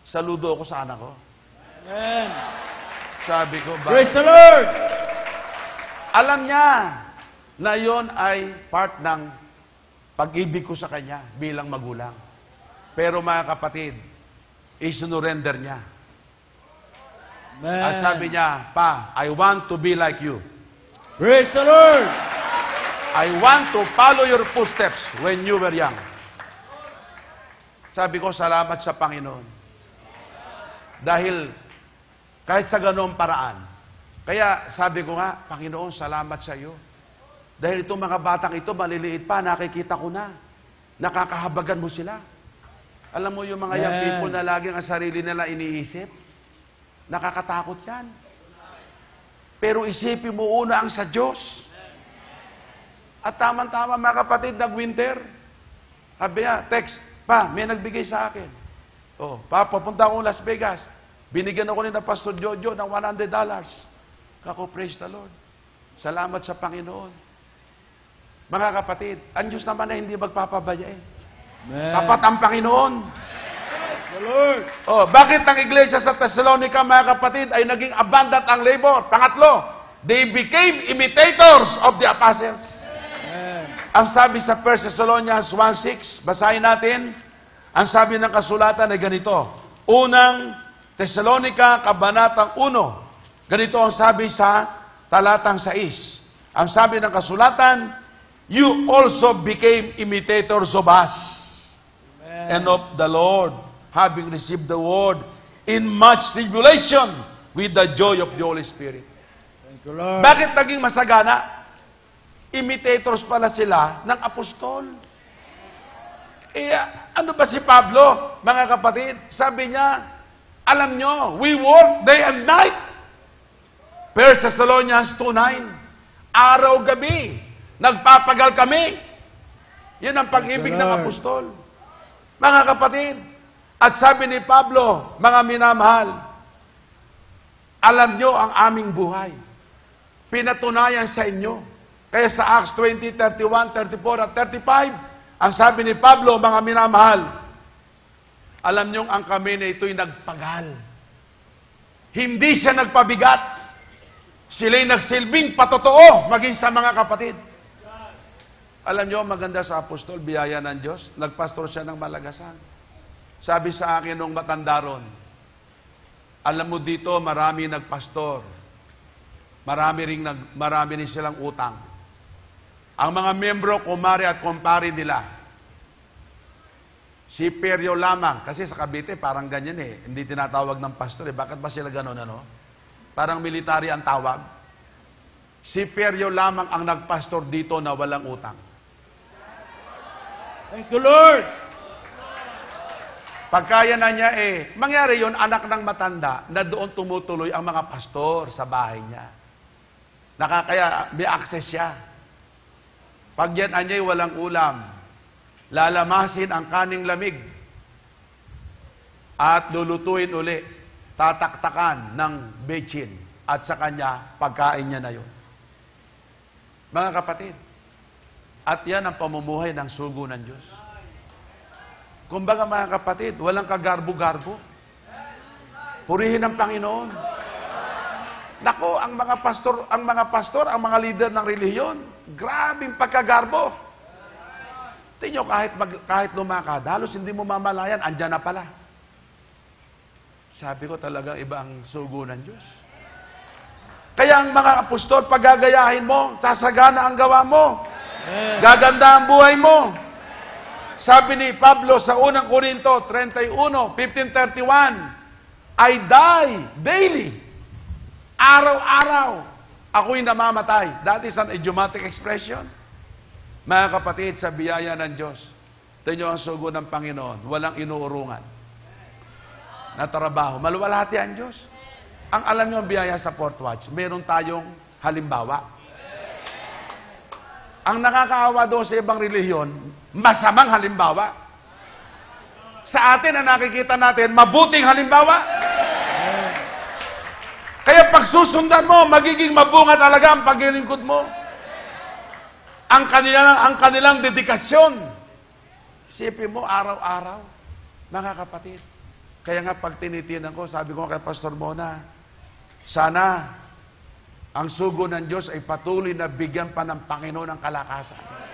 Saludo ako sa anak ko. Amen. Sabi ko, Praise the Lord! alam niya na yon ay part ng pag-ibig ko sa kanya bilang magulang. Pero mga kapatid, isinurrender niya. Amen. At sabi niya, Pa, I want to be like you. Praise the Lord! I want to follow your footsteps when you were young. Sabi ko, salamat sa Panginoon. Dahil kahit sa ganoong paraan, kaya sabi ko nga, Panginoon, salamat sa iyo. Dahil itong mga batang ito, maliliit pa, nakikita ko na. Nakakahabagan mo sila. Alam mo yung mga young people na laging ang sarili nila iniisip? Nakakatakot yan. Pero isipin mo una ang sa Diyos. At tama-tama mga kapatid, nag-winter. Sabi niya, text, Pa, may nagbigay sa akin. Oh, Pa, papunta akong Las Vegas. Binigyan ako ni na Pastor Jojo ng $100. Kako, praise the Lord. Salamat sa Panginoon. Mga kapatid, ang Diyos naman ay hindi magpapabaya eh. Tapat ang Panginoon. The Lord. Oh, bakit ang iglesia sa Thessalonica, mga kapatid, ay naging abundant ang labor? Pangatlo, they became imitators of the apostles. Amen. Ang sabi sa 1 Thessalonians 1:6, basahin natin, ang sabi ng kasulatan ay ganito, Unang Thessalonica, Kabanatang 1, ganito ang sabi sa talatang 6. Ang sabi ng kasulatan, you also became imitators of us and of the Lord, having received the word in much tribulation with the joy of the Holy Spirit. Thank you, Lord. Bakit naging masagana? Imitators pala sila ng apostol. Eh, ano ba si Pablo, mga kapatid? Sabi niya, alam nyo, we work day and night. 1 Thessalonians 2:9, araw-gabi, nagpapagal kami. Yan ang pag-ibig ng apostol. Mga kapatid, at sabi ni Pablo, mga minamahal, alam nyo ang aming buhay. Pinatunayan sa inyo. Kaya sa Acts 20, 31, 34 at 35, ang sabi ni Pablo, mga minamahal, alam nyo ang kami na ito'y nagpagal. Hindi siya nagpabigat. Sila'y nagsilbing patotoo maging sa mga kapatid. Alam nyo, maganda sa apostol, biyaya ng Diyos. Nagpastor siya ng Malagasan. Sabi sa akin nung matanda ron, alam mo dito, marami nagpastor. Marami rin silang utang. Ang mga membro, kumare at kumpare nila, si Peryo lamang. Kasi sa Cavite, parang ganyan eh. Hindi tinatawag ng pastor eh. Bakit ba sila gano'n, ano? Parang military ang tawag. Si Peryo lamang ang nagpastor dito na walang utang. Thank you, Lord. Pagkaya na niya mangyari yon anak ng matanda na doon tumutuloy ang mga pastor sa bahay niya. Nakakaya, may access siya. Pag yan anya'y walang ulam, lalamasin ang kaning lamig at lulutuin uli, tataktakan ng bechin at sa kanya, pagkain niya na yun. Mga kapatid, at yan ang pamumuhay ng sugo ng Diyos. Kumbaga mga kapatid, walang kagarbo-garbo. Purihin ang Panginoon. Nako, ang mga pastor, ang mga leader ng relihiyon, grabing pagkagarbo. Tingnan nyo, kahit lumakad, halos hindi mo mamalayan, andyan na pala. Sabi ko talagang iba ang sugo ng Diyos. Kaya ang mga apostol, paggagayahin mo, sasagana ang gawa mo. Gaganda ang buhay mo. Sabi ni Pablo sa unang Korinto 31, 15:31, I die daily. Araw-araw, ako'y namamatay. That is an idiomatic expression. Mga kapatid, sa biyaya ng Diyos, tingnan ang sugo ng Panginoon, walang inuurungan na trabaho. Maluwalhati ang Diyos. Ang alam niyo ang biyaya sa Fort Watch, meron tayong halimbawa. Ang nakakaawa doon sa ibang relihiyon, masamang halimbawa. Sa atin, ang nakikita natin, mabuting halimbawa. Kaya pag susundan mo, magiging mabunga talaga ang paglilingkod mo. Ang kanilang dedikasyon. Isipin mo, araw-araw, mga kapatid. Kaya nga pag tinitinan ko, sabi ko kay Pastor Mona, sana ang sugo ng Diyos ay patuloy na bigyan pa ng Panginoon ng kalakasan.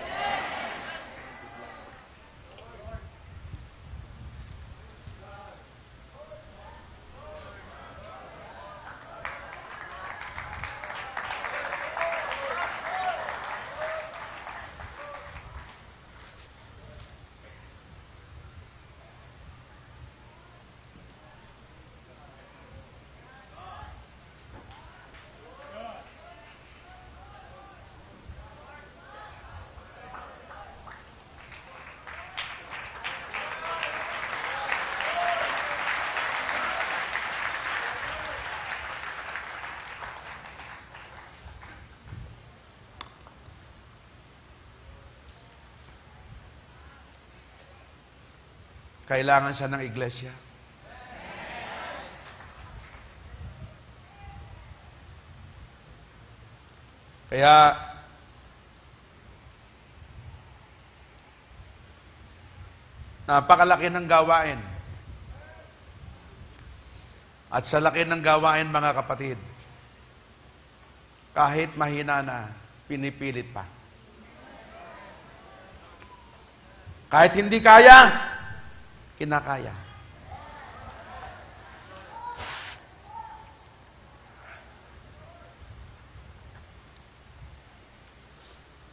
Kailangan siya ng iglesia. Kaya, napakalaki ng gawain. At sa laki ng gawain, mga kapatid, kahit mahina na, pinipilit pa. Kahit hindi kaya, kinakaya.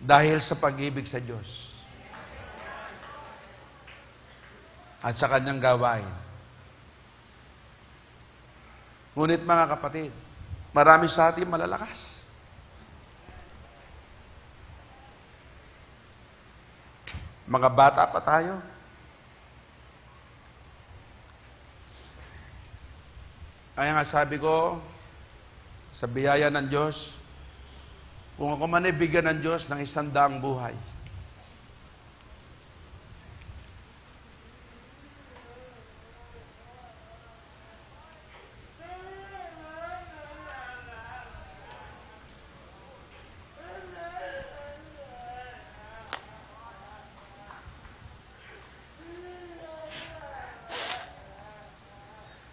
Dahil sa pag-ibig sa Diyos at sa kanyang gawain. Ngunit mga kapatid, marami sa atin malalakas. Mga bata pa tayo. Kaya nga sabi ko, sa biyaya ng Diyos, kung ako man ay bigyan ng Diyos ng 100 buhay,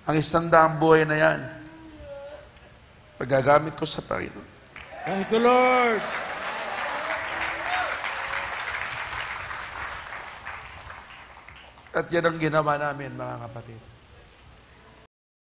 ang 100 buhay na yan, paggagamit ko sa Panginoon. Thank you, Lord. At yan ang ginawa namin, mga kapatid.